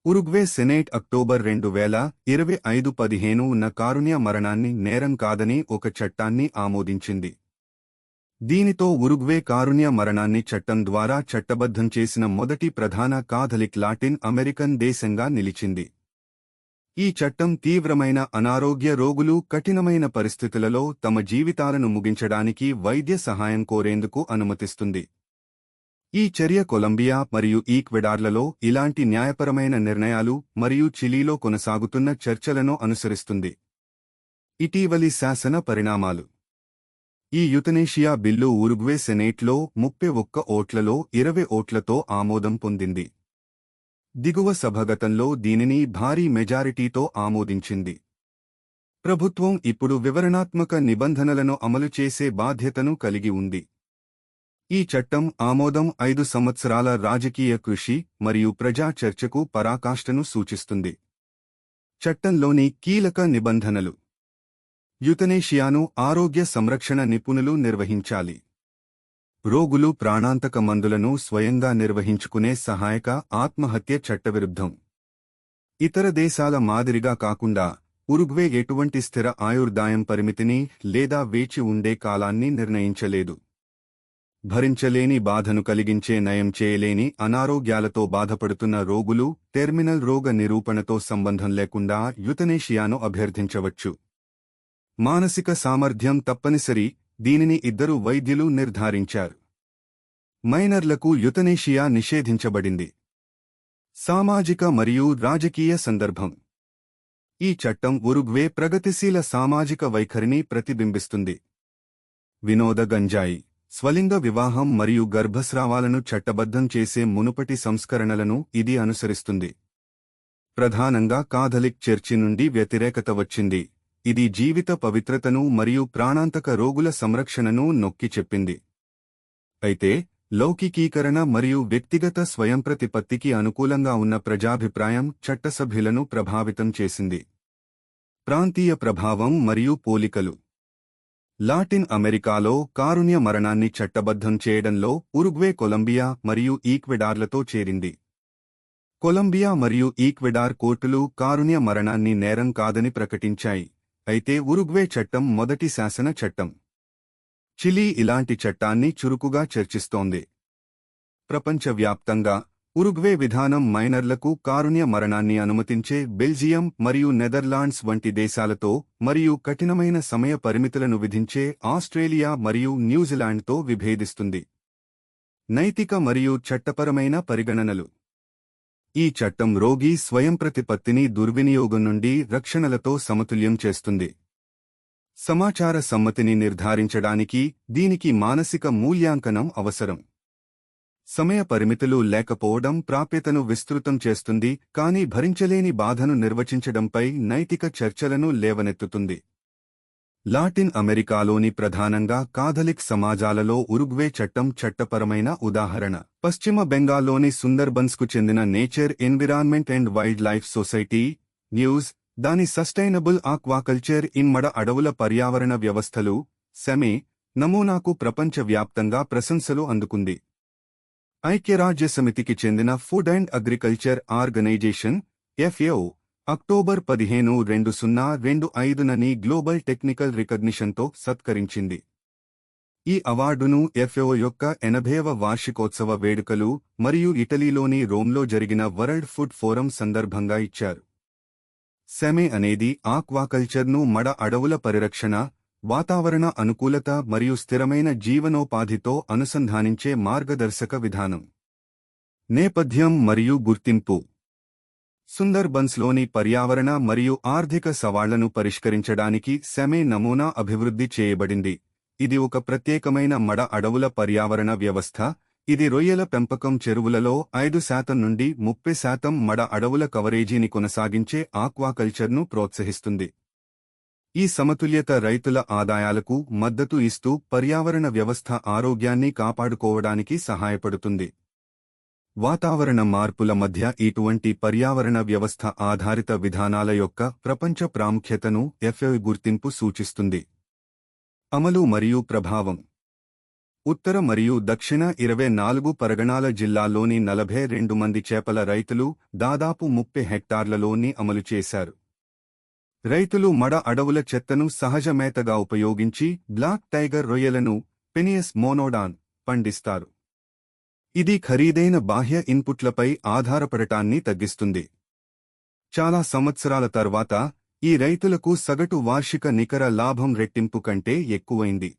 Uruguay senate October 2025 15న కారుణ్య మరణాన్ని నేరం కాదని ఒక చట్టాన్ని ఆమోదించింది. దీనితో ఉరుగ్వే కారుణ్య మరణాన్ని చట్టం ద్వారా చట్టబద్ధం చేసిన మొదటి ప్రధాన కాథలిక్ లాటిన్ అమెరికన్ దేశంగా నిలిచింది. ఈ చట్టం తీవ్రమైన అనారోగ్య రోగులు కఠినమైన పరిస్థితులలో తమ జీవితాలను ముగించడానికి వైద్య సహాయం కోరేందుకు అనుమతిస్తుంది. ఈ చర్య కొలంబియా మరియు ఈక్వెడార్లలో ఇలాంటి న్యాయపరమైన నిర్ణయాలు మరియు చిలీలో కొనసాగుతున్న చర్చలను అనుసరిస్తుంది. ఇటీవలి శాసన పరిణామాలు. ఈ యుతనేషియా బిల్లు ఉరుగ్వే సెనేట్లో 31 ఓట్లలో 20 ఓట్లతో ఆమోదం పొందింది. దిగువ సభ గతంలో దీనిని భారీ మెజారిటీతో ఆమోదించింది. ప్రభుత్వం ఇప్పుడు వివరణాత్మక నిబంధనలను అమలు చేసే బాధ్యతను కలిగి ఉంది. ఈ చట్టం ఆమోదం 5 సంవత్సరాల రాజకీయ కృషి మరియు ప్రజా చర్చకు పరాకాష్ఠను సూచిస్తుంది. చట్టంలోని కీలక నిబంధనలు. యుతనేషియాను ఆరోగ్య సంరక్షణ నిపుణులు నిర్వహించాలి. రోగులు ప్రాణాంతక మందులను స్వయంగా నిర్వహించుకునే సహాయక ఆత్మహత్య చట్టవిరుద్ధం. ఇతర దేశాల మాదిరిగా కాకుండా ఉరుగ్వే ఎటువంటి స్థిర ఆయుర్దాయం పరిమితిని లేదా వేచి ఉండే కాలాన్ని నిర్ణయించలేదు. భరించలేని బాధను కలిగించే నయం చేయలేని అనారోగ్యాలతో బాధపడుతున్న రోగులు టెర్మినల్ రోగ నిరూపణతో సంబంధం లేకుండా యుతనేషియాను అభ్యర్థించవచ్చు. మానసిక సామర్థ్యం తప్పనిసరి. దీనిని 2 వైద్యులు నిర్ధారించారు. మైనర్లకు యుతనేషియా నిషేధించబడింది. సామాజిక మరియు రాజకీయ సందర్భం. ఈ చట్టం ఉరుగ్వే ప్రగతిశీల సామాజిక వైఖరిని ప్రతిబింబిస్తుంది. వినోద గంజాయి, స్వలింగ వివాహం మరియు గర్భస్రావాలను చట్టబద్ధం చేసే మునుపటి సంస్కరణలను ఇది అనుసరిస్తుంది. ప్రధానంగా కాథలిక్ చర్చి నుండి వ్యతిరేకత వచ్చింది. ఇది జీవిత పవిత్రతను మరియు ప్రాణాంతక రోగుల సంరక్షణను నొక్కి చెప్పింది. అయితే లౌకికీకరణ మరియు వ్యక్తిగత స్వయంప్రతిపత్తికి అనుకూలంగా ఉన్న ప్రజాభిప్రాయం చట్టసభ్యులను ప్రభావితం చేసింది. ప్రాంతీయ ప్రభావం మరియు పోలికలు. లాటిన్ అమెరికాలో కారుణ్య మరణాన్ని చట్టబద్ధం చేయడంలో ఉరుగ్వే కొలంబియా మరియు ఈక్వెడార్లతో చేరింది. కొలంబియా మరియు ఈక్వెడార్ కోర్టులు కారుణ్య మరణాన్ని నేరం కాదని ప్రకటించాయి. అయితే ఉరుగ్వే చట్టం మొదటి శాసన చట్టం. చిలీ ఇలాంటి చట్టాన్ని చురుకుగా చర్చిస్తోంది. ప్రపంచవ్యాప్తంగా ఉరుగ్వే విధానం మైనర్లకు కారుణ్య మరణాన్ని అనుమతించే బెల్జియం మరియు నెదర్లాండ్స్ వంటి దేశాలతో మరియు కఠినమైన సమయ పరిమితులను విధించే ఆస్ట్రేలియా మరియు న్యూజిలాండ్తో విభేదిస్తుంది. నైతిక మరియు చట్టపరమైన పరిగణనలు. ఈ చట్టం రోగి స్వయంప్రతిపత్తిని దుర్వినియోగం నుండి రక్షణలతో సమతుల్యం చేస్తుంది. సమాచార సమ్మతిని నిర్ధారించడానికి దీనికి మానసిక మూల్యాంకనం అవసరం. సమయ పరిమితులు లేకపోవడం ప్రాప్యతను విస్తృతం చేస్తుంది కానీ భరించలేని బాధను నిర్వచించడంపై నైతిక చర్చలను లేవనెత్తుతుంది. లాటిన్ అమెరికాలోని ప్రధానంగా కాథలిక్ సమాజాలలో ఉరుగ్వే చట్టం చట్టపరమైన ఉదాహరణ. పశ్చిమ బెంగాల్లోని సుందర్బన్స్కు చెందిన nature environment and wild life society news దాని సస్టైనబుల్ ఆక్వాకల్చర్ ఇన్ మడ అడవుల పర్యావరణ వ్యవస్థలు సెమే నమూనాకు ప్రపంచవ్యాప్తంగా ప్రశంసలు అందుకుంది. ఐక్యరాజ్యసమితికి చెందిన food and agriculture organization FAO October 15, 2025ని గ్లోబల్ టెక్నికల్ రికగ్నిషన్తో సత్కరించింది. ఈ అవార్డును FAO యొక్క 80వ వార్షికోత్సవ వేడుకలు మరియు ఇటలీలోని రోమ్లో జరిగిన వరల్డ్ ఫుడ్ ఫోరం సందర్భంగా ఇచ్చారు. సెమే అనేది ఆక్వాకల్చర్ను మడ అడవుల పరిరక్షణ, వాతావరణ అనుకూలత మరియు స్థిరమైన జీవనోపాధితో అనుసంధానించే మార్గదర్శక విధానం. నేపథ్యం మరియు గుర్తింపు. సుందర్బన్స్లోని పర్యావరణ మరియు ఆర్థిక సవాళ్లను పరిష్కరించడానికి సెమే నమూనా అభివృద్ధి చేయబడింది. ఇది ఒక ప్రత్యేకమైన మడ అడవుల పర్యావరణ వ్యవస్థ. ఇది రొయ్యల పెంపకం చెరువులలో 5% నుండి 30% మడ అడవుల కవరేజీని కొనసాగించే ఆక్వాకల్చర్ను ప్రోత్సహిస్తుంది. ఈ సమతుల్యత రైతుల ఆదాయాలకు మద్దతు ఇస్తూ పర్యావరణ వ్యవస్థ ఆరోగ్యాన్ని కాపాడుకోవడానికి సహాయపడుతుంది. వాతావరణ మార్పుల మధ్య ఇటువంటి పర్యావరణ వ్యవస్థ ఆధారిత విధానాల యొక్క ప్రపంచ ప్రాముఖ్యతను FAO గుర్తింపు సూచిస్తుంది. అమలు మరియు ప్రభావం. ఉత్తర మరియు దక్షిణ 24 పరగణాల జిల్లాల్లోని 42 మంది చేపల రైతులు దాదాపు 30 హెక్టార్లలోని అమలు చేశారు. రైతులు మడ అడవుల చెత్తను సహజ మేతగా ఉపయోగించి బ్లాక్ టైగర్ రొయ్యలను పెనియస్ మోనోడాన్ పండిస్తారు. ఇది ఖరీదైన బాహ్య ఇన్పుట్లపై ఆధారపడటాన్ని తగ్గిస్తుంది. చాలా సంవత్సరాల తర్వాత ఈ రైతులకు సగటు వార్షిక నికర లాభం రెట్టింపు కంటే ఎక్కువైంది.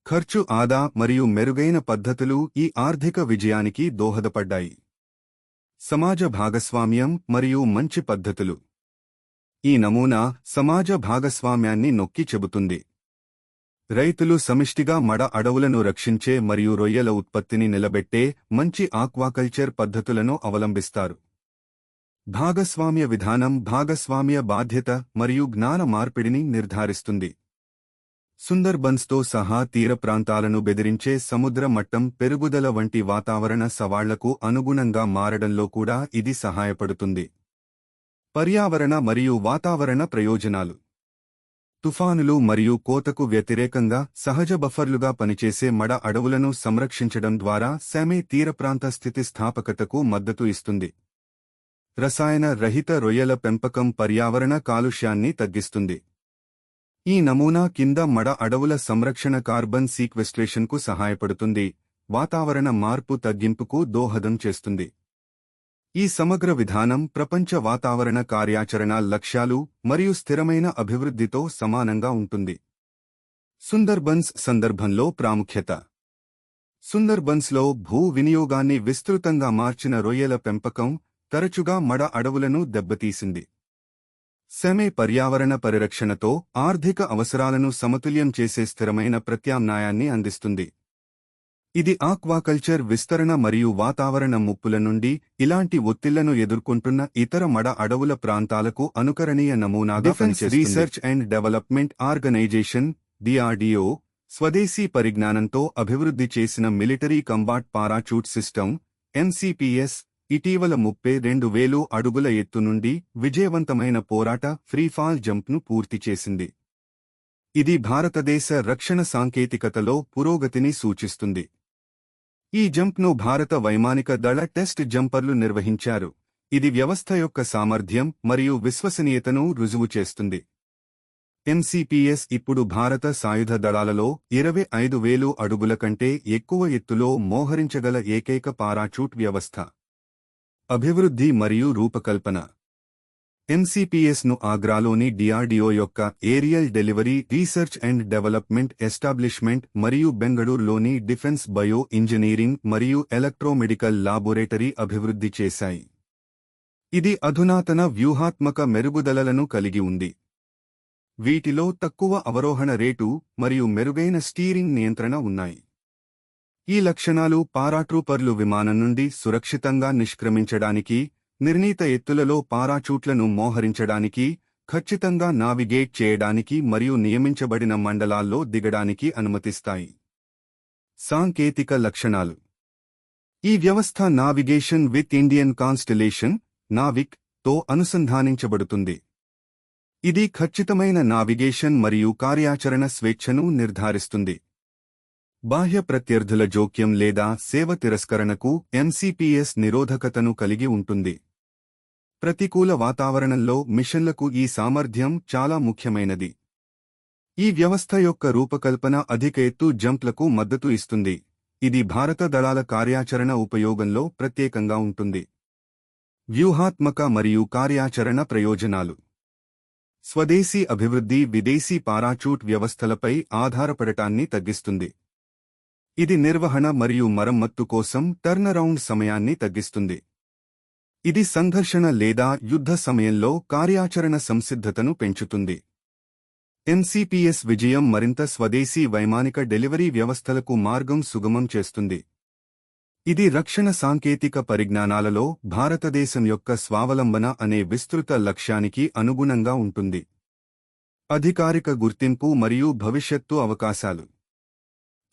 ఖర్చు ఆదా మరియు మెరుగైన పద్ధతులు ఈ ఆర్థిక విజయానికి దోహదపడ్డాయి. సమాజ భాగస్వామ్యం మరియు మంచి పద్ధతులు. ఈ నమూనా సమాజ భాగస్వామ్యాన్ని నొక్కి చెబుతుంది. రైతులు సమిష్టిగా మడ అడవులను రక్షించే మరియు రొయ్యల ఉత్పత్తిని నిలబెట్టే మంచి ఆక్వాకల్చర్ పద్ధతులను అవలంబిస్తారు. భాగస్వామ్య విధానం భాగస్వామ్య బాధ్యత మరియు జ్ఞాన మార్పిడిని నిర్ధారిస్తుంది. సుందర్బన్స్తో సహా తీర ప్రాంతాలను బెదిరించే సముద్ర మట్టం పెరుగుదల వంటి వాతావరణ సవాళ్లకు అనుగుణంగా మారడంలో కూడా ఇది సహాయపడుతుంది. పర్యావరణ మరియు వాతావరణ ప్రయోజనాలు. తుఫానులు మరియు కోతకు వ్యతిరేకంగా సహజ బఫర్లుగా పనిచేసే మడ అడవులను సంరక్షించడం ద్వారా సామే తీరప్రాంత స్థితిస్థాపకతకు మద్దతు ఇస్తుంది. రసాయన రహిత రొయ్యల పెంపకం పర్యావరణ కాలుష్యాన్ని తగ్గిస్తుంది. ఈ నమూనా కింద మడ అడవుల సంరక్షణ కార్బన్ సీక్వెస్ట్రేషన్కు సహాయపడుతుంది, వాతావరణ మార్పు తగ్గింపుకు దోహదం చేస్తుంది. ఈ సమగ్ర విధానం ప్రపంచ వాతావరణ కార్యాచరణ లక్ష్యాలు మరియు స్థిరమైన అభివృద్ధితో సమానంగా ఉంటుంది. సుందర్బన్స్ సందర్భంలో ప్రాముఖ్యత. సుందర్బన్స్లో భూ వినియోగాన్ని విస్తృతంగా మార్చిన రొయ్యల పెంపకం తరచుగా మడ అడవులను దెబ్బతీసింది. సామే పర్యావరణ పరిరక్షణతో ఆర్థిక అవసరాలను సమతుల్యం చేసే స్థిరమైన ప్రత్యామ్నాయాన్ని అందిస్తుంది. ఇది ఆక్వాకల్చర్ విస్తరణ మరియు వాతావరణ ముప్పుల నుండి ఇలాంటి ఒత్తిళ్లను ఎదుర్కొంటున్న ఇతర మడ అడవుల ప్రాంతాలకు అనుకరణీయ నమూనాగా పనిచేస్తుంది. Research and development organisation DRDO స్వదేశీ పరిజ్ఞానంతో అభివృద్ధి చేసిన military combat parachute system MCPS ఇటీవల 32,000 అడుగుల ఎత్తు నుండి విజయవంతమైన పోరాట ఫ్రీఫాల్ జంప్ను పూర్తి చేసింది. ఇది భారతదేశ రక్షణ సాంకేతికతలో పురోగతిని సూచిస్తుంది. ఈ జంప్ను భారత వైమానిక దళ టెస్ట్ జంపర్లు నిర్వహించారు. ఇది వ్యవస్థ యొక్క సామర్థ్యం మరియు విశ్వసనీయతను రుజువు చేస్తుంది. MCPS ఇప్పుడు భారత సాయుధ దళాలలో 25,000 అడుగుల కంటే ఎక్కువ ఎత్తులో మోహరించగల ఏకైక పారాచూట్ వ్యవస్థ. అభివృద్ధి మరియు రూపకల్పన. MCPSను ఆగ్రాలోని DRDO యొక్క aerial delivery research and development establishment మరియు బెంగళూరులోని డిఫెన్స్ బయో ఇంజనీరింగ్ మరియు ఎలక్ట్రోమెడికల్ లాబొరేటరీ అభివృద్ధి చేశాయి. ఇది అధునాతన వ్యూహాత్మక మెరుగుదలలను కలిగి ఉంది. వీటిలో తక్కువ అవరోహణ రేటు మరియు మెరుగైన స్టీరింగ్ నియంత్రణ ఉన్నాయి. ఈ లక్షణాలు పారాట్రూపర్లు విమానం నుండి సురక్షితంగా నిష్క్రమించడానికి, నిర్ణీత ఎత్తులలో పారాచూట్లను మోహరించడానికి, ఖచ్చితంగా నావిగేట్ చేయడానికి మరియు నియమించబడిన మండలాల్లో దిగడానికి అనుమతిస్తాయి. సాంకేతిక లక్షణాలు. ఈ వ్యవస్థ నావిగేషన్ విత్ ఇండియన్ కాన్స్టెలేషన్ నావిక్ తో అనుసంధానించబడుతుంది. ఇది ఖచ్చితమైన నావిగేషన్ మరియు కార్యాచరణ స్వేచ్ఛను నిర్ధారిస్తుంది. బాహ్య ప్రత్యర్థుల జోక్యం లేదా సేవ తిరస్కరణకు MCPS నిరోధకతను కలిగి ఉంటుంది. ప్రతికూల వాతావరణంలో మిషన్లకు ఈ సామర్థ్యం చాలా ముఖ్యమైనది. ఈ వ్యవస్థ యొక్క రూపకల్పన అధిక ఎత్తు జంప్లకు మద్దతు ఇస్తుంది. ఇది భారత దళాల కార్యాచరణ ఉపయోగంలో ప్రత్యేకంగా ఉంటుంది. వ్యూహాత్మక మరియు కార్యాచరణ ప్రయోజనాలు. స్వదేశీ అభివృద్ధి విదేశీ పారాచూట్ వ్యవస్థలపై ఆధారపడటాన్ని తగ్గిస్తుంది. ఇది నిర్వహణ మరియు మరమ్మత్తు కోసం టర్నరౌండ్ సమయాన్ని తగ్గిస్తుంది. ఇది సంఘర్షణ లేదా యుద్ధ సమయంలో కార్యాచరణ సంసిద్ధతను పెంచుతుంది. MCPS విజయం మరింత స్వదేశీ వైమానిక డెలివరీ వ్యవస్థలకు మార్గం సుగమం చేస్తుంది. ఇది రక్షణ సాంకేతిక పరిజ్ఞానాలలో భారతదేశం యొక్క స్వావలంబన అనే విస్తృత లక్ష్యానికి అనుగుణంగా ఉంటుంది. అధికారిక గుర్తింపు మరియు భవిష్యత్తు అవకాశాలు.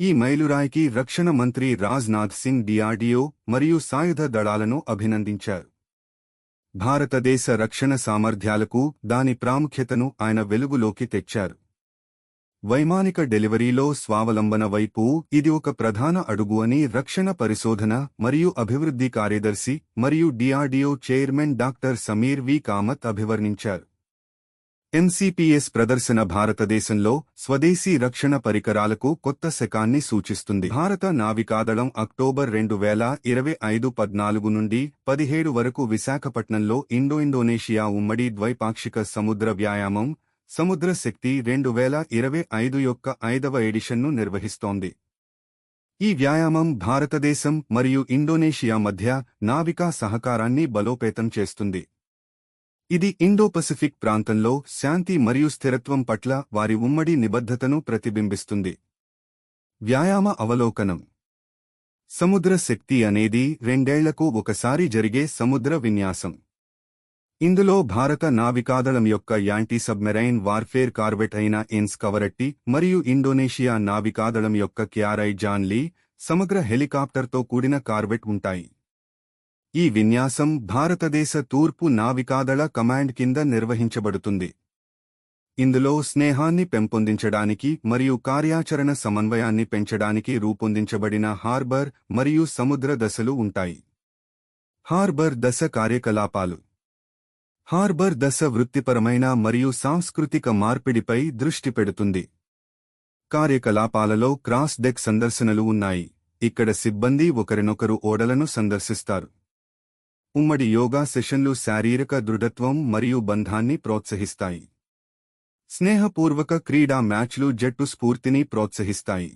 ఈ మైలురాయికి రక్షణ మంత్రి రాజ్నాథ్ సింగ్ DRDO మరియు సాయుధ దళాలను అభినందించారు. భారతదేశ రక్షణ సామర్థ్యాలకు దాని ప్రాముఖ్యతను ఆయన వెలుగులోకి తెచ్చారు. వైమానిక డెలివరీలో స్వావలంబన వైపు ఇది ఒక ప్రధాన అడుగు అని రక్షణ పరిశోధన మరియు అభివృద్ధి కార్యదర్శి మరియు డిఆర్డీఓ చైర్మన్ డాక్టర్ సమీర్ వి కామత్ అభివర్ణించారు. ఎంసీపీఎస్ ప్రదర్శన భారతదేశంలో స్వదేశీ రక్షణ పరికరాలకు కొత్త శకాన్ని సూచిస్తుంది. భారత నావికాదళం అక్టోబర్ 2025 14 నుండి 17 వరకు విశాఖపట్నంలో ఇండోనేషియా ఉమ్మడి ద్వైపాక్షిక సముద్ర వ్యాయామం సముద్ర శక్తి 2025 యొక్క 5వ ఎడిషన్ను నిర్వహిస్తోంది. ఈ వ్యాయామం భారతదేశం మరియు ఇండోనేషియా మధ్య నావికా సహకారాన్ని బలోపేతం చేస్తుంది. ఇది ఇండో-పసిఫిక్ ప్రాంతంలో శాంతి మరియు స్థిరత్వం పట్ల వారి ఉమ్మడి నిబద్ధతను ప్రతిబింబిస్తుంది. వ్యాయామ అవలోకనం. సముద్ర శక్తి అనేది 2 ఏళ్లకు ఒకసారి జరిగే సముద్ర విన్యాసం. ఇందులో భారత నావికాదళం యొక్క యాంటీ సబ్మెరైన్ వార్ఫేర్ కార్వెట్ అయిన ఎన్స్ కవరట్టి మరియు ఇండోనేషియా నావికాదళం యొక్క క్యారై జాన్ లీ సమగ్ర హెలికాప్టర్తో కూడిన కార్వెట్ ఉంటాయి. ఈ విన్యాసం భారతదేశ తూర్పు నావికాదళ కమాండ్ కింద నిర్వహించబడుతుంది. ఇందులో స్నేహాన్ని పెంపొందించడానికి మరియు కార్యాచరణ సమన్వయాన్ని పెంచడానికి రూపొందించబడిన హార్బర్ మరియు సముద్ర దశలు ఉంటాయి. హార్బర్ దశ కార్యకలాపాలు. హార్బర్ దశ వృత్తిపరమైన మరియు సాంస్కృతిక మార్పిడిపై దృష్టి పెడుతుంది. కార్యకలాపాలలో క్రాస్ డెక్ సందర్శనలు ఉన్నాయి. ఇక్కడ సిబ్బంది ఒకరినొకరు ఓడలను సందర్శిస్తారు. ఉమ్మడి యోగా సెషన్లు శారీరక దృఢత్వం మరియు బంధాన్ని ప్రోత్సహిస్తాయి. స్నేహపూర్వక క్రీడా మ్యాచ్లు జట్టు స్ఫూర్తిని ప్రోత్సహిస్తాయి.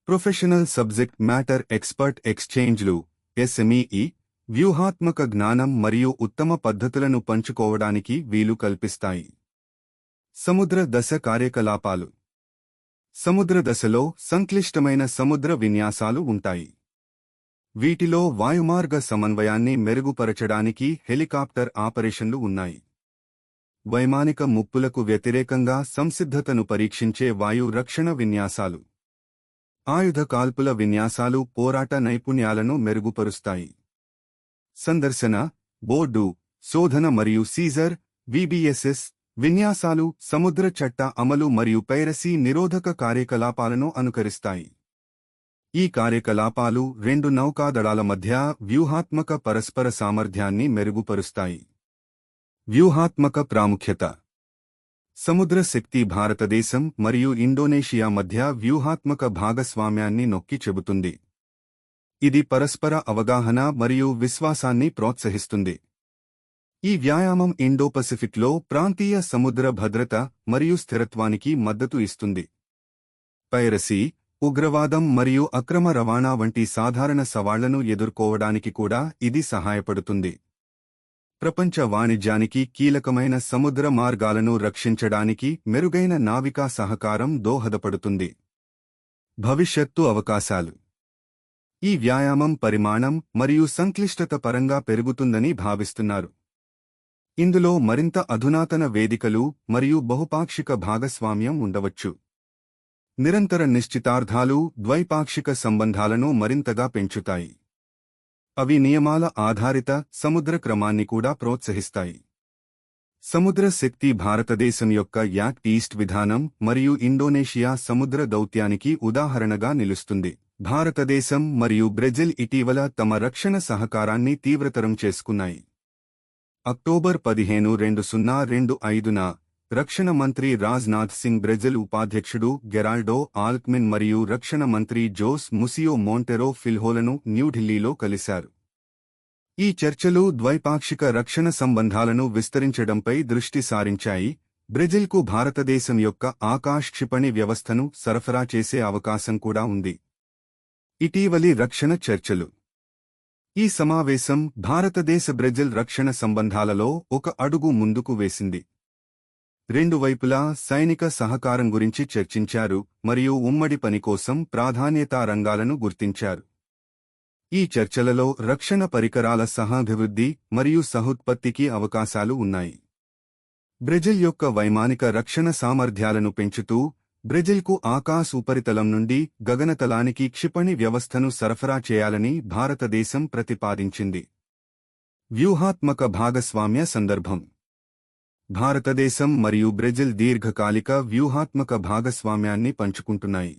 ప్రొఫెషనల్ సబ్జెక్ట్ మ్యాటర్ ఎక్స్పర్ట్ ఎక్స్చేంజ్లు ఎస్ఎంఈ వ్యూహాత్మక జ్ఞానం మరియు ఉత్తమ పద్ధతులను పంచుకోవడానికి వీలు కల్పిస్తాయి. సముద్ర దశ కార్యకలాపాలు. సముద్ర దశలో సంక్లిష్టమైన సముద్ర విన్యాసాలు ఉంటాయి. వీటిలో వాయుమార్గ సమన్వయాన్ని మెరుగుపరచడానికి హెలికాప్టర్ ఆపరేషన్లు ఉన్నాయి. వైమానిక ముప్పులకు వ్యతిరేకంగా సంసిద్ధతను పరీక్షించే వాయు రక్షణ విన్యాసాలు. ఆయుధ కాల్పుల విన్యాసాలు పోరాట నైపుణ్యాలను మెరుగుపరుస్తాయి. సందర్శన, బోర్డు, శోధన మరియు సీజర్ విబిఎస్ఎస్ విన్యాసాలు సముద్ర చట్ట అమలు మరియు పైరసీ నిరోధక కార్యకలాపాలను అనుకరిస్తాయి. ఈ కార్యకలాపాలు 2 నౌకాదళాల మధ్య వ్యూహాత్మక పరస్పర సామర్థ్యాన్ని మెరుగుపరుస్తాయి. వ్యూహాత్మక ప్రాముఖ్యత. సముద్ర శక్తి భారతదేశం మరియు ఇండోనేషియా మధ్య వ్యూహాత్మక భాగస్వామ్యాన్ని నొక్కి చెబుతుంది. ఇది పరస్పర అవగాహన మరియు విశ్వాసాన్ని ప్రోత్సహిస్తుంది. ఈ వ్యాయామం ఇండో-పసిఫిక్లో ప్రాంతీయ సముద్ర భద్రత మరియు స్థిరత్వానికి మద్దతు ఇస్తుంది. పైరసీ, ఉగ్రవాదం మరియు అక్రమ రవాణా వంటి సాధారణ సవాళ్లను ఎదుర్కోవడానికి కూడా ఇది సహాయపడుతుంది. ప్రపంచ వాణిజ్యానికి కీలకమైన సముద్ర మార్గాలను రక్షించడానికి మెరుగైన నావికా సహకారం దోహదపడుతుంది. భవిష్యత్తు అవకాశాలు. ఈ వ్యాయామం పరిమాణం మరియు సంక్లిష్టత పరంగా పెరుగుతుందని భావిస్తున్నారు. ఇందులో మరింత అధునాతన వేదికలు మరియు బహుపాక్షిక భాగస్వామ్యం ఉండవచ్చు. నిరంతర నిశ్చితార్థాలు ద్వైపాక్షిక సంబంధాలను మరింతగా పెంచుతాయి. అవి నియమాల ఆధారిత సముద్ర క్రమాన్ని కూడా ప్రోత్సహిస్తాయి. సముద్ర శక్తి భారతదేశం యొక్క యాక్ట్ ఈస్ట్ విధానం మరియు ఇండోనేషియా సముద్ర దౌత్యానికి ఉదాహరణగా నిలుస్తుంది. భారతదేశం మరియు బ్రెజిల్ ఇటీవల తమ రక్షణ సహకారాన్ని తీవ్రతరం చేసుకున్నాయి. అక్టోబర్ 15, 2025న రక్షణ మంత్రి రాజ్నాథ్ సింగ్ బ్రెజిల్ ఉపాధ్యక్షుడు గెరాల్డో ఆల్క్మిన్ మరియు రక్షణ మంత్రి జోస్ ముసియో మోంటెరో ఫిల్హోలను న్యూఢిల్లీలో కలిశారు. ఈ చర్చలు ద్వైపాక్షిక రక్షణ సంబంధాలను విస్తరించడంపై దృష్టి సారించాయి. బ్రెజిల్కు భారతదేశం యొక్క ఆకాశ్ క్షిపణి వ్యవస్థను సరఫరా చేసే అవకాశం కూడా ఉంది. ఇటీవలి రక్షణ చర్చలు. ఈ సమావేశం భారతదేశ బ్రెజిల్ రక్షణ సంబంధాలలో ఒక అడుగు ముందుకు వేసింది. 2 వైపులా సైనిక సహకారం గురించి చర్చించారు మరియు ఉమ్మడి పని కోసం ప్రాధాన్యతా రంగాలను గుర్తించారు. ఈ చర్చలలో రక్షణ పరికరాల సహాభివృద్ధి మరియు సహోత్పత్తికి అవకాశాలు ఉన్నాయి. బ్రెజిల్ యొక్క వైమానిక రక్షణ సామర్థ్యాలను పెంచుతూ బ్రెజిల్కు ఆకాశ్ ఉపరితలం నుండి గగనతలానికి క్షిపణి వ్యవస్థను సరఫరా చేయాలని భారతదేశం ప్రతిపాదించింది. వ్యూహాత్మక భాగస్వామ్య సందర్భం. భారతదేశం మరియు బ్రెజిల్ దీర్ఘకాలిక వ్యూహాత్మక భాగస్వామ్యాన్ని పంచుకుంటున్నాయి.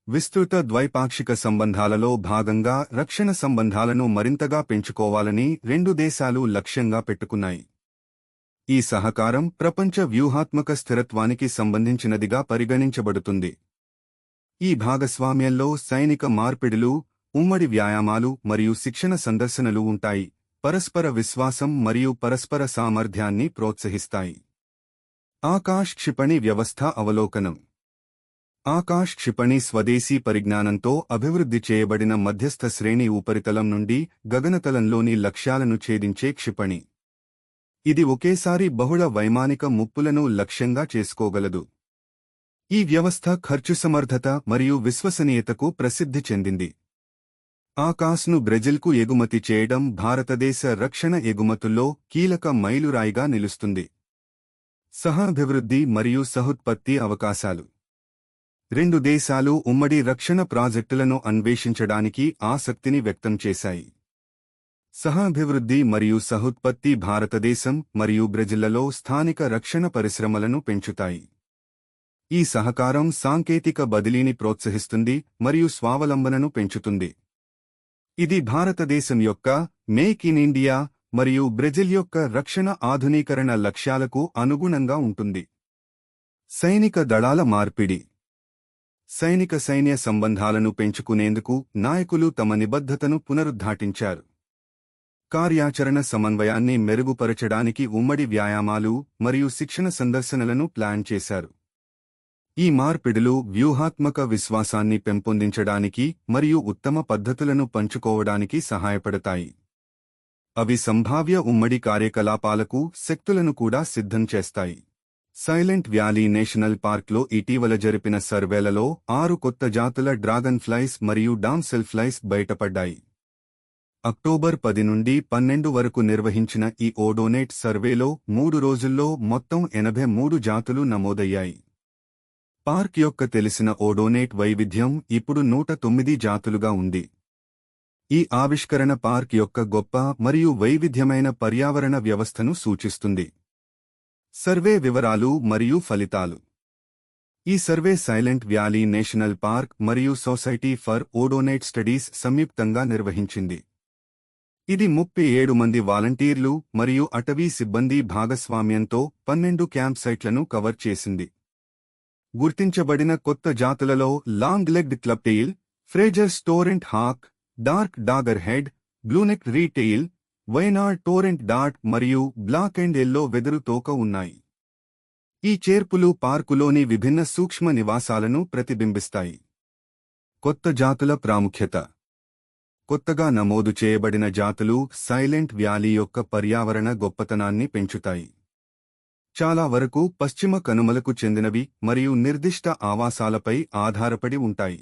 విస్తృత ద్వైపాక్షిక సంబంధాలలో భాగంగా రక్షణ సంబంధాలను మరింతగా పెంచుకోవాలని రెండు దేశాలు లక్ష్యంగా పెట్టుకున్నాయి. ఈ సహకారం ప్రపంచ వ్యూహాత్మక స్థిరత్వానికి సంబంధించినదిగా పరిగణించబడుతుంది. ఈ భాగస్వామ్యంలో సైనిక మార్పిడులు, ఉమ్మడి వ్యాయామాలు మరియు శిక్షణ సందర్శనలు ఉంటాయి, పరస్పర విశ్వాసం మరియు పరస్పర సామర్థ్యాన్ని ప్రోత్సహిస్తాయి. ఆకాశ్ క్షిపణి వ్యవస్థ అవలోకనం. ఆకాశ్ క్షిపణి స్వదేశీ పరిజ్ఞానంతో అభివృద్ధి చేయబడిన మధ్యస్థ శ్రేణి ఉపరితలం నుండి గగనతలంలోని లక్ష్యాలను ఛేదించే క్షిపణి. ఇది ఒకేసారి బహుళ వైమానిక ముప్పులను లక్ష్యంగా చేసుకోగలదు. ఈ వ్యవస్థ ఖర్చు సమర్థత మరియు విశ్వసనీయతకు ప్రసిద్ధి చెందింది. ఆకాశ్ను బ్రెజిల్కు ఎగుమతి చేయడం భారతదేశ రక్షణ ఎగుమతుల్లో కీలక మైలురాయిగా నిలుస్తుంది. సహాభివృద్ధి మరియు సహోత్పత్తి అవకాశాలు. రెండు దేశాలు ఉమ్మడి రక్షణ ప్రాజెక్టులను అన్వేషించడానికి ఆసక్తిని వ్యక్తం చేశాయి. సహాభివృద్ధి మరియు సహోత్పత్తి భారతదేశం మరియు బ్రెజిల్లలో స్థానిక రక్షణ పరిశ్రమలను పెంచుతాయి. ఈ సహకారం సాంకేతిక బదిలీని ప్రోత్సహిస్తుంది మరియు స్వావలంబనను పెంచుతుంది. ఇది భారతదేశం యొక్క మేక్ ఇన్ ఇండియా మరియు బ్రెజిల్ యొక్క రక్షణ ఆధునీకరణ లక్ష్యాలకు అనుగుణంగా ఉంటుంది. సైనిక దళాల మార్పిడి. సైన్య సంబంధాలను పెంచుకునేందుకు నాయకులు తమ నిబద్ధతను పునరుద్ఘాటించారు. కార్యాచరణ సమన్వయాన్ని మెరుగుపరచడానికి ఉమ్మడి వ్యాయామాలు మరియు శిక్షణ సందర్శనలను ప్లాన్ చేశారు. ఈ మార్పిడులు వ్యూహాత్మక విశ్వాసాన్ని పెంపొందించడానికి మరియు ఉత్తమ పద్ధతులను పంచుకోవడానికి సహాయపడతాయి. అవి సంభావ్య ఉమ్మడి కార్యకలాపాలకు శక్తులను కూడా సిద్ధం చేస్తాయి. సైలెంట్ వ్యాలీ నేషనల్ పార్క్లో ఇటీవల జరిపిన సర్వేలలో 6 కొత్త జాతుల డ్రాగన్ ఫ్లైస్ మరియు డామ్సెల్ ఫ్లైస్ బయటపడ్డాయి. అక్టోబర్ 10 నుండి 12 వరకు నిర్వహించిన ఈ ఓడోనేట్ సర్వేలో 3 రోజుల్లో మొత్తం 83 జాతులు నమోదయ్యాయి. పార్క్ యొక్క తెలిసిన ఓడోనేట్ వైవిధ్యం ఇప్పుడు 109 జాతులుగా ఉంది. ఈ ఆవిష్కరణ పార్క్ యొక్క గొప్ప మరియు వైవిధ్యమైన పర్యావరణ వ్యవస్థను సూచిస్తుంది. సర్వే వివరాలు మరియు ఫలితాలు. ఈ survey silent valley national park మరియు సొసైటీ ఫర్ ఓడోనేట్ స్టడీస్ సంయుక్తంగా నిర్వహించింది. ఇది 37 మంది వాలంటీర్లు మరియు అటవీ సిబ్బంది భాగస్వామ్యంతో 12 క్యాంప్ సైట్లను కవర్ చేసింది. గుర్తించబడిన కొత్త జాతులలో long legged clubtail, Fraser's torrent hawk, dark dagger head, blue neck reedtail, Wayanad torrent డాట్ మరియు బ్లాక్ అండ్ ఎల్లో వెదురు తోక ఉన్నాయి. ఈ చేర్పులు పార్కులోని విభిన్న సూక్ష్మ నివాసాలను ప్రతిబింబిస్తాయి. కొత్త జాతుల ప్రాముఖ్యత. కొత్తగా నమోదు చేయబడిన జాతులు సైలెంట్ వ్యాలీ యొక్క పర్యావరణ గొప్పతనాన్ని పెంచుతాయి. చాలా వరకు పశ్చిమ కనుమలకు చెందినవి మరియు నిర్దిష్ట ఆవాసాలపై ఆధారపడి ఉంటాయి.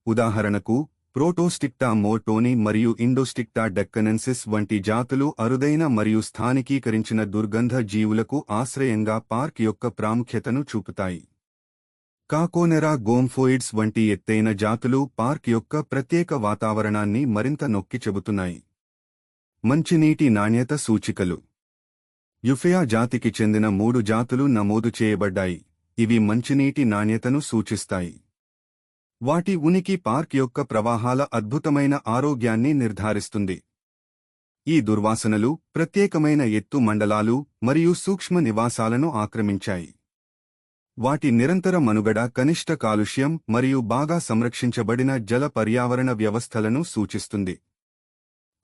ఉదాహరణకు, ప్రోటోస్టిక్టా మోర్టోని మరియు ఇండోస్టిక్టా డెక్కనెన్సిస్ వంటి జాతులు అరుదైన మరియు స్థానికీకరించిన దుర్గంధ జీవులకు ఆశ్రయంగా పార్క్ యొక్క ప్రాముఖ్యతను చూపుతాయి. కాకోనెరా గోంఫోయిడ్స్ వంటి ఎత్తైన జాతులు పార్క్ యొక్క ప్రత్యేక వాతావరణాన్ని మరింత నొక్కి చెబుతున్నాయి. మంచినీటి నాణ్యత సూచికలు. యుఫెయా జాతికి చెందిన 3 జాతులు నమోదు చేయబడ్డాయి. ఇవి మంచినీటి నాణ్యతను సూచిస్తాయి. వాటి ఉనికి పార్క్ యొక్క ప్రవాహాల అద్భుతమైన ఆరోగ్యాన్ని నిర్ధారిస్తుంది. ఈ దుర్వాసనలు ప్రత్యేకమైన ఎత్తు మండలాలు మరియు సూక్ష్మ నివాసాలను ఆక్రమించాయి. వాటి నిరంతర మనుగడ కనిష్ట కాలుష్యం మరియు బాగా సంరక్షించబడిన జల పర్యావరణ వ్యవస్థలను సూచిస్తుంది.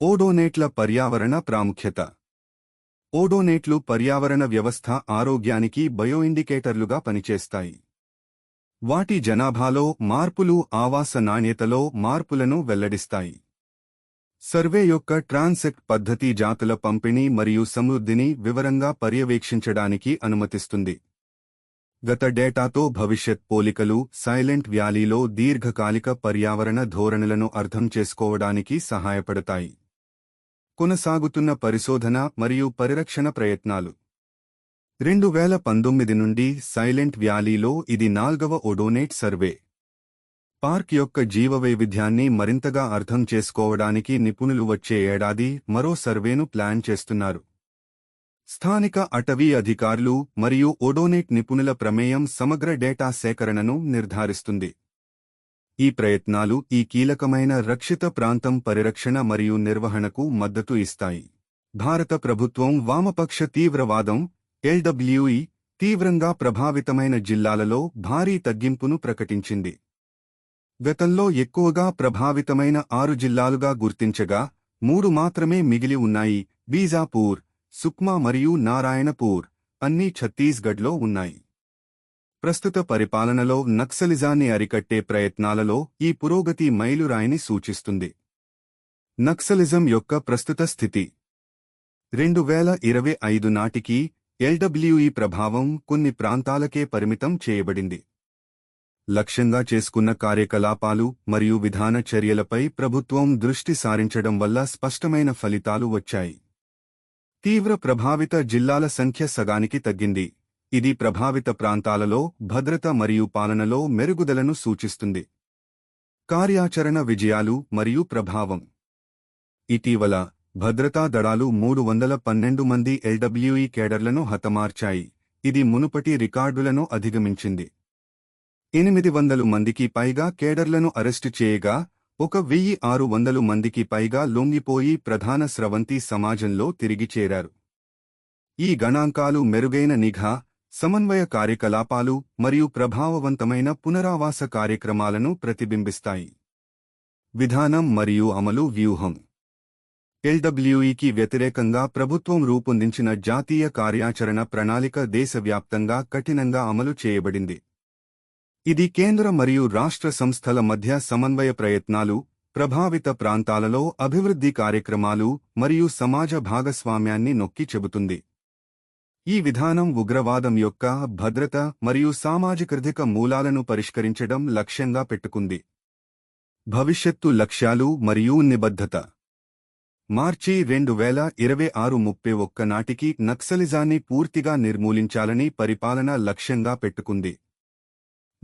ఓడోనేట్ల పర్యావరణ ప్రాముఖ్యత. ఓడోనేట్లు పర్యావరణ వ్యవస్థ ఆరోగ్యానికి బయోఇండికేటర్లుగా పనిచేస్తాయి. వాటి జనాభాలో మార్పులు ఆవాస నాణ్యతలో మార్పులను వెల్లడిస్తాయి. సర్వే యొక్క ట్రాన్సెక్ట్ పద్ధతి జాతుల పంపిణీ మరియు సమృద్ధిని వివరంగా పర్యవేక్షించడానికి అనుమతిస్తుంది. గత డేటాతో భవిష్యత్ పోలికలు సైలెంట్ వ్యాలీలో దీర్ఘకాలిక పర్యావరణ ధోరణులను అర్థం చేసుకోవడానికి సహాయపడతాయి. కొనసాగుతున్న పరిశోధన మరియు పరిరక్షణ ప్రయత్నాలు. 2019 నుండి సైలెంట్ వ్యాలీలో ఇది 4వ ఓడోనేట్ సర్వే. పార్క్ యొక్క జీవవైవిధ్యాన్ని మరింతగా అర్థం చేసుకోవడానికి నిపుణులు వచ్చే ఏడాది మరో సర్వేను ప్లాన్ చేస్తున్నారు. స్థానిక అటవీ అధికారులు మరియు ఓడోనిట్ నిపుణుల ప్రమేయం సమగ్ర డేటా సేకరణను నిర్ధారిస్తుంది. ఈ ప్రయత్నాలు ఈ కీలకమైన రక్షిత ప్రాంతం పరిరక్షణ మరియు నిర్వహణకు మద్దతు ఇస్తాయి. భారత ప్రభుత్వం వామపక్ష తీవ్రవాదం ఎల్డబ్ల్యూఈ తీవ్రంగా ప్రభావితమైన జిల్లాలలో భారీ తగ్గింపును ప్రకటించింది. గతంలో ఎక్కువగా ప్రభావితమైన 6 జిల్లాలుగా గుర్తించగా 3 మాత్రమే మిగిలి ఉన్నాయి. బీజాపూర్, సుక్మా మరియు నారాయణపూర్ అన్నీ ఛత్తీస్గఢ్లో ఉన్నాయి. ప్రస్తుత పరిపాలనలో నక్సలిజాన్ని అరికట్టే ప్రయత్నాలలో ఈ పురోగతి మైలురాయిని సూచిస్తుంది. నక్సలిజం యొక్క ప్రస్తుత స్థితి 2025 నాటికి ఎల్డబ్ల్యూఈ ప్రభావం కొన్ని ప్రాంతాలకే పరిమితం చేయబడింది. లక్ష్యంగా చేసుకున్న కార్యకలాపాలు మరియు విధాన చర్యలపై ప్రభుత్వం దృష్టి సారించడం వల్ల స్పష్టమైన ఫలితాలు వచ్చాయి. తీవ్ర ప్రభావిత జిల్లాల సంఖ్య సగానికి తగ్గింది. ఇది ప్రభావిత ప్రాంతాలలో భద్రత మరియు పాలనలో మెరుగుదలను సూచిస్తుంది. కార్యాచరణ విజయాలు మరియు ప్రభావం. ఇటీవల భద్రతా దళాలు 312 మంది ఎల్డబ్ల్యూఈ కేడర్లను హతమార్చాయి. ఇది మునుపటి రికార్డులను అధిగమించింది. 800 మందికి పైగా కేడర్లను అరెస్టు చేయగా 1600 మందికి పైగా లొంగిపోయి ప్రధాన స్రవంతి సమాజంలో తిరిగి చేరారు. ఈ గణాంకాలు మెరుగైన నిఘా, సమన్వయ కార్యకలాపాలు మరియు ప్రభావవంతమైన పునరావాస కార్యక్రమాలను ప్రతిబింబిస్తాయి. విధానం మరియు అమలు వ్యూహం. ఎల్డబ్ల్యూఈకి వ్యతిరేకంగా ప్రభుత్వం రూపొందించిన జాతీయ కార్యాచరణ ప్రణాళిక దేశవ్యాప్తంగా కఠినంగా అమలు చేయబడింది. ఇది కేంద్ర మరియు రాష్ట్ర సంస్థల మధ్య సమన్వయ ప్రయత్నాలు, ప్రభావిత ప్రాంతాలలో అభివృద్ధి కార్యక్రమాలు మరియు సమాజ భాగస్వామ్యాన్ని నొక్కి చెబుతుంది. ఈ విధానం ఉగ్రవాదం యొక్క భద్రత మరియు సామాజికార్థిక మూలాలను పరిష్కరించడం లక్ష్యంగా పెట్టుకుంది. భవిష్యత్తు లక్ష్యాలు మరియు నిబద్ధత. మార్చి 2026 31 నాటికి నక్సలిజాన్ని పూర్తిగా నిర్మూలించాలని పరిపాలన లక్ష్యంగా పెట్టుకుంది.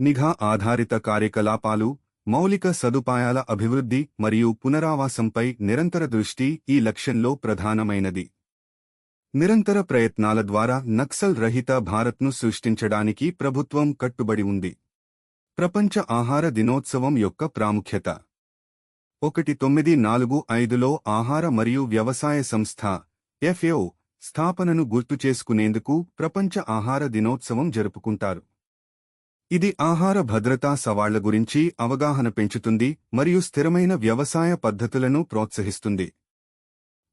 నిఘా ఆధారిత కార్యకలాపాలు, మౌలిక సదుపాయాల అభివృద్ధి మరియు పునరావాసంపై నిరంతర దృష్టి ఈ లక్ష్యంలో ప్రధానమైనది. నిరంతర ప్రయత్నాల ద్వారా నక్సల్ రహిత భారత్ను సృష్టించడానికి ప్రభుత్వం కట్టుబడి ఉంది. ప్రపంచ ఆహార దినోత్సవం యొక్క ప్రాముఖ్యత. 1945లో ఆహార మరియు వ్యవసాయ సంస్థ FAO స్థాపనను గుర్తుచేసుకునేందుకు ప్రపంచ ఆహార దినోత్సవం జరుపుకుంటారు. ఇది ఆహార భద్రతా సవాళ్ల గురించి అవగాహన పెంచుతుంది మరియు స్థిరమైన వ్యవసాయ పద్ధతులను ప్రోత్సహిస్తుంది.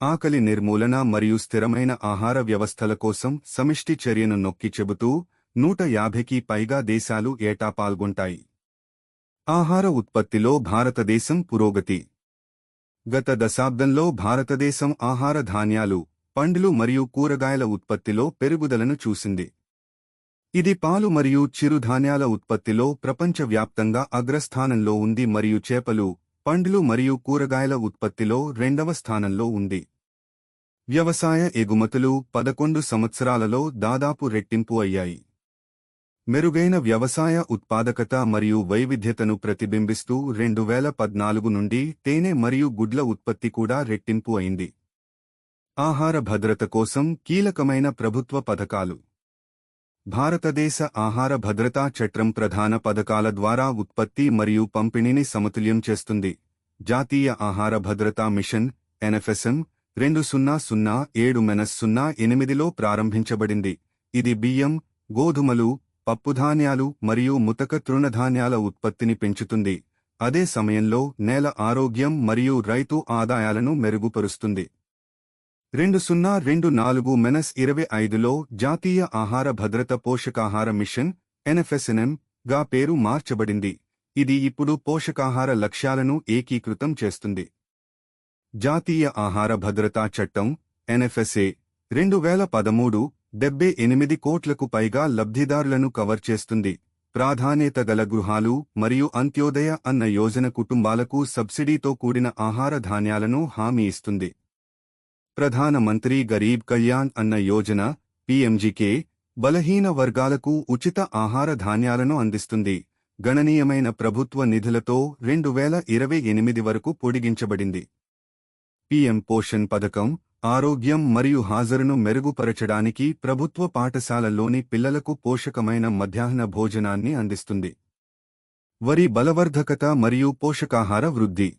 ఆకలి నిర్మూలన మరియు స్థిరమైన ఆహార వ్యవస్థల కోసం సమిష్టి చర్యను నొక్కి చెబుతూ 150కి పైగా దేశాలు ఏటా పాల్గొంటాయి. ఆహార ఉత్పత్తిలో భారతదేశం పురోగతి. గత దశాబ్దంలో భారతదేశం ఆహార ధాన్యాలు, పండ్లు మరియు కూరగాయల ఉత్పత్తిలో పెరుగుదలను చూసింది. ఇది పాలు మరియు చిరుధాన్యాల ఉత్పత్తిలో ప్రపంచవ్యాప్తంగా అగ్రస్థానంలో ఉంది మరియు చేపలు, పండ్లు మరియు కూరగాయల ఉత్పత్తిలో 2వ స్థానంలో ఉంది. వ్యవసాయ ఎగుమతులు 11 సంవత్సరాలలో దాదాపు రెట్టింపు అయ్యాయి. మెరుగైన వ్యవసాయ ఉత్పాదకత మరియు వైవిధ్యతను ప్రతిబింబిస్తూ 2014 నుండి తేనె మరియు గుడ్ల ఉత్పత్తి కూడా రెట్టింపు అయింది. ఆహార భద్రత కోసం కీలకమైన ప్రభుత్వ పథకాలు. భారతదేశ ఆహార భద్రతా చట్టం ప్రధాన పథకాల ద్వారా ఉత్పత్తి మరియు పంపిణీని సమతుల్యం చేస్తుంది. జాతీయ ఆహార భద్రతా మిషన్ NFSM 2007-08లో ప్రారంభించబడింది. ఇది బియ్యం, గోధుమలు, పప్పుధాన్యాలు మరియు ముతక తృణధాన్యాల ఉత్పత్తిని పెంచుతుంది. అదే సమయంలో నేల ఆరోగ్యం మరియు రైతు ఆదాయాలను మెరుగుపరుస్తుంది. 2024-25లో జాతీయ ఆహార భద్రత పోషకాహార మిషన్ NFSNM గా పేరు మార్చబడింది. ఇది ఇప్పుడు పోషకాహార లక్ష్యాలను ఏకీకృతం చేస్తుంది. జాతీయ ఆహార భద్రతా చట్టం NFSA 2013 78 కోట్లకు పైగా లబ్ధిదారులను కవర్ చేస్తుంది. ప్రాధాన్యత గల గృహాలు మరియు అంత్యోదయ అన్న యోజన కుటుంబాలకు సబ్సిడీతో కూడిన ఆహార ధాన్యాలను హామీ ఇస్తుంది. ప్రధాన మంత్రి గరీబ్ కళ్యాణ్ అన్న యోజన PMGK బలహీన వర్గాలకు ఉచిత ఆహార ధాన్యాలను అందిస్తుంది. గణనీయమైన ప్రభుత్వ నిధులతో 2028 వరకు పొడిగించబడింది. PM పోషణ్ పథకం ఆరోగ్యం మరియు హాజరును మెరుగుపరచడానికి ప్రభుత్వ పాఠశాలల్లోని పిల్లలకు పోషకమైన మధ్యాహ్న భోజనాన్ని అందిస్తుంది. వరి బలవర్ధకత మరియు పోషకాహార వృద్ధి.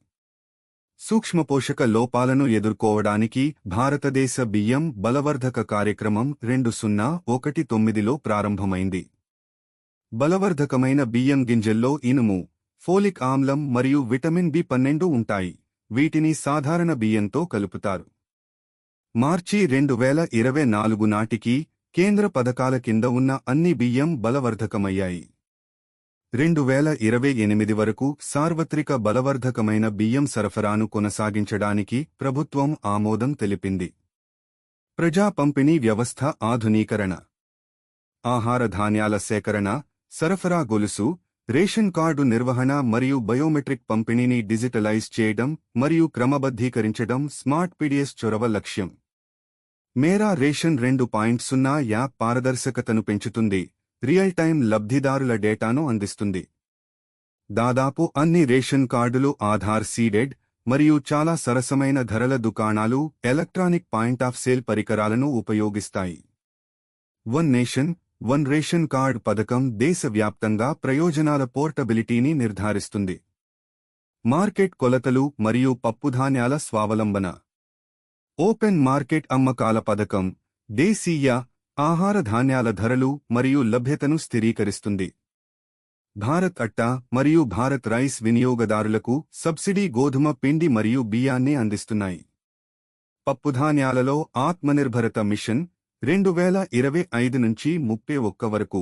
సూక్ష్మపోషక లోపాలను ఎదుర్కోవడానికి భారతదేశ బియ్యం బలవర్ధక కార్యక్రమం 2019లో ప్రారంభమైంది. బలవర్ధకమైన బియ్యం గింజల్లో ఇనుము, ఫోలిక్ ఆమ్లం మరియు విటమిన్ బి12 ఉంటాయి. వీటిని సాధారణ బియ్యంతో కలుపుతారు. మార్చి 2024 నాటికి కేంద్ర పథకాల కింద ఉన్న అన్ని బియ్యం బలవర్ధకమయ్యాయి. 2028 వరకు సార్వత్రిక బలవర్ధకమైన బియ్యం సరఫరాను కొనసాగించడానికి ప్రభుత్వం ఆమోదం తెలిపింది. ప్రజా పంపిణీ వ్యవస్థ ఆధునీకరణ. ఆహార ధాన్యాల సేకరణ, సరఫరా గొలుసు, రేషన్ కార్డు నిర్వహణ మరియు బయోమెట్రిక్ పంపిణీని డిజిటలైజ్ చేయడం మరియు క్రమబద్ధీకరించడం స్మార్ట్ పీడిఎస్ చొరవ లక్ష్యం. మేరా రేషన్ 2.0 యాప్ పారదర్శకతను పెంచుతుంది, రియల్ టైం లబ్ధిదారుల డేటాను అందిస్తుంది. దాదాపు అన్ని రేషన్ కార్డులు ఆధార్ సీడెడ్ మరియు చాలా సరసమైన ధరల దుకాణాలు ఎలక్ట్రానిక్ పాయింట్ ఆఫ్ సేల్ పరికరాలను ఉపయోగిస్తాయి. One nation one ration card పథకం దేశవ్యాప్తంగా ప్రయోజనాల పోర్టబిలిటీని నిర్ధారిస్తుంది. మార్కెట్ కొలతలు మరియు పప్పుధాన్యాల స్వావలంబన. ఓపెన్ మార్కెట్ అమ్మకాల పథకం దేశీయ ఆహార ధాన్యాల ధరలు మరియు లభ్యతను స్థిరీకరిస్తుంది. భారత్ అట్టా మరియు భారత్ రైస్ వినియోగదారులకు సబ్సిడీ గోధుమ పిండి మరియు బియ్యాన్ని అందిస్తున్నాయి. పప్పుధాన్యాలలో ఆత్మనిర్భరత మిషన్ 2025 నుంచి 31 వరకు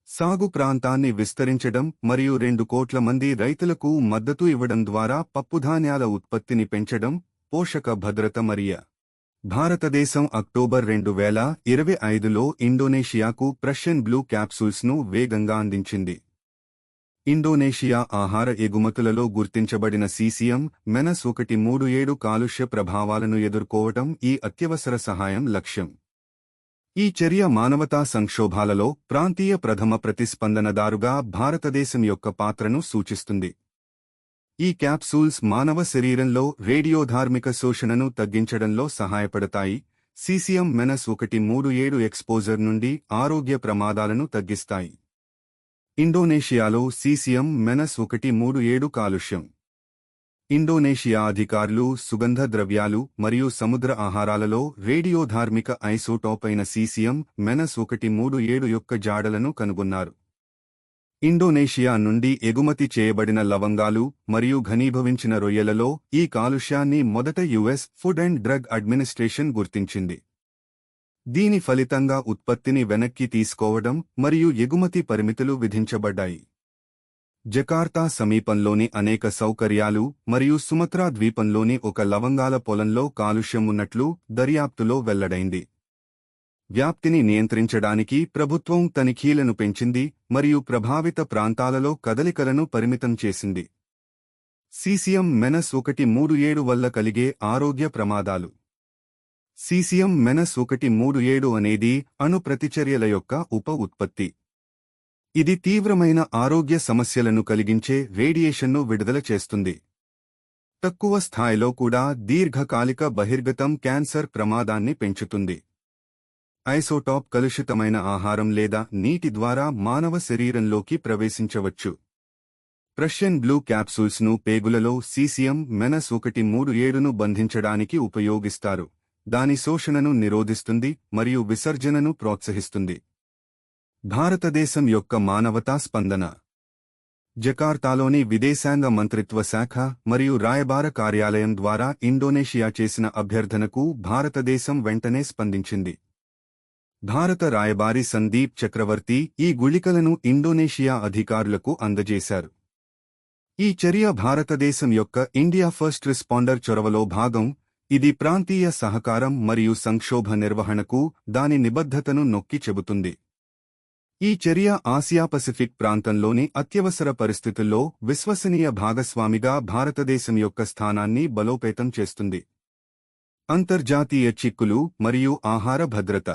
సాగు ప్రాంతాన్ని విస్తరించడం మరియు 2 కోట్ల మంది రైతులకు మద్దతు ఇవ్వడం ద్వారా పప్పుధాన్యాల ఉత్పత్తిని పెంచడం. పోషక భద్రత మరియ. భారతదేశం అక్టోబర్ 2025లో ఇండోనేషియాకు ప్రషియన్ బ్లూ క్యాప్సూల్స్ను వేగంగా అందించింది. ఇండోనేషియా ఆహార ఎగుమతులలో గుర్తించబడిన సీసీఎం -137 కాలుష్య ప్రభావాలను ఎదుర్కోవటం ఈ అత్యవసర సహాయం లక్ష్యం. ఈ చర్య మానవతా సంక్షోభాలలో ప్రాంతీయ ప్రథమ ప్రతిస్పందనదారుగా భారతదేశం యొక్క పాత్రను సూచిస్తుంది. ఈ క్యాప్సూల్స్ మానవ శరీరంలో రేడియోధార్మిక శోషణను తగ్గించడంలో సహాయపడతాయి. సీసీఎం -137 ఎక్స్పోజర్ నుండి ఆరోగ్య ప్రమాదాలను తగ్గిస్తాయి. ఇండోనేషియాలో సీసీఎం -137 కాలుష్యం. ఇండోనేషియా అధికారులు సుగంధ ద్రవ్యాలు మరియు సముద్ర ఆహారాలలో రేడియోధార్మిక ఐసోటోప్ అయిన సీసీఎం -137 యొక్క జాడలను కనుగొన్నారు. ఇండోనేషియా నుండి ఎగుమతి చేయబడిన లవంగాలు మరియు ఘనీభవించిన రొయ్యలలో ఈ కాలుష్యాన్ని మొదట US food and drug administration గుర్తించింది. దీని ఫలితంగా ఉత్పత్తిని వెనక్కి తీసుకోవడం మరియు ఎగుమతి పరిమితులు విధించబడ్డాయి. జకార్తా సమీపంలోని అనేక సౌకర్యాలు మరియు సుమత్రా ద్వీపంలోని ఒక లవంగాల పొలంలో కాలుష్యం ఉన్నట్లు దర్యాప్తులో వెల్లడైంది. వ్యాప్తిని నియంత్రించడానికి ప్రభుత్వం తనిఖీలను పెంచింది మరియు ప్రభావిత ప్రాంతాలలో కదలికలను పరిమితం చేసింది. సీసీఎం -137 వల్ల కలిగే ఆరోగ్య ప్రమాదాలు. సీసీఎం -137 అనేది అణు ప్రతిచర్యల యొక్క ఉప ఉత్పత్తి. ఇది తీవ్రమైన ఆరోగ్య సమస్యలను కలిగించే రేడియేషన్ను విడుదల చేస్తుంది. తక్కువ స్థాయిలో కూడా దీర్ఘకాలిక బహిర్గతం క్యాన్సర్ ప్రమాదాన్ని పెంచుతుంది. ఐసోటాప్ కలుషితమైన ఆహారం లేదా నీటి ద్వారా మానవ శరీరంలోకి ప్రవేశించవచ్చు. ప్రషియన్ బ్లూ క్యాప్సూల్స్ను పేగులలో సీసీఎం -137ను బంధించడానికి ఉపయోగిస్తారు. దాని శోషణను నిరోధిస్తుంది మరియు విసర్జనను ప్రోత్సహిస్తుంది. భారతదేశం యొక్క మానవతా స్పందన. జకార్తాలోని విదేశాంగ మంత్రిత్వ శాఖ మరియు రాయబార కార్యాలయం ద్వారా ఇండోనేషియా చేసిన అభ్యర్థనకు భారతదేశం వెంటనే స్పందించింది. భారత రాయబారి సందీప్ చక్రవర్తి ఈ గుళికలను ఇండోనేషియా అధికారులకు అందజేశారు. ఈ చర్య భారతదేశం యొక్క ఇండియా ఫస్ట్ రెస్పాండర్ చొరవలో భాగం. ఇది ప్రాంతీయ సహకారం మరియు సంక్షోభ నిర్వహణకు దాని నిబద్ధతను నొక్కి చెబుతుంది. ఈ చర్య ఆసియా పసిఫిక్ ప్రాంతంలోని అత్యవసర పరిస్థితుల్లో విశ్వసనీయ భాగస్వామిగా భారతదేశం యొక్క స్థానాన్ని బలోపేతం చేస్తుంది. అంతర్జాతీయ చిక్కులు మరియు ఆహార భద్రత.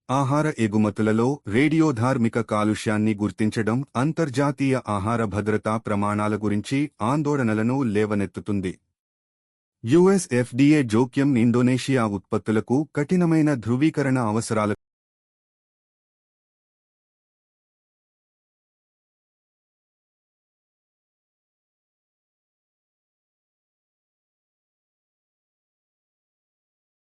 ఆహార ఎగుమతులలో రేడియోధార్మిక కాలుష్యాన్ని గుర్తించడం అంతర్జాతీయ ఆహార భద్రతా ప్రమాణాల గురించి ఆందోళనలను లేవనెత్తుతుంది. యుఎస్ ఎఫ్డిఏ జోక్యం ఇండోనేషియా ఉత్పత్తులకు కఠినమైన ధృవీకరణ అవసరాలకు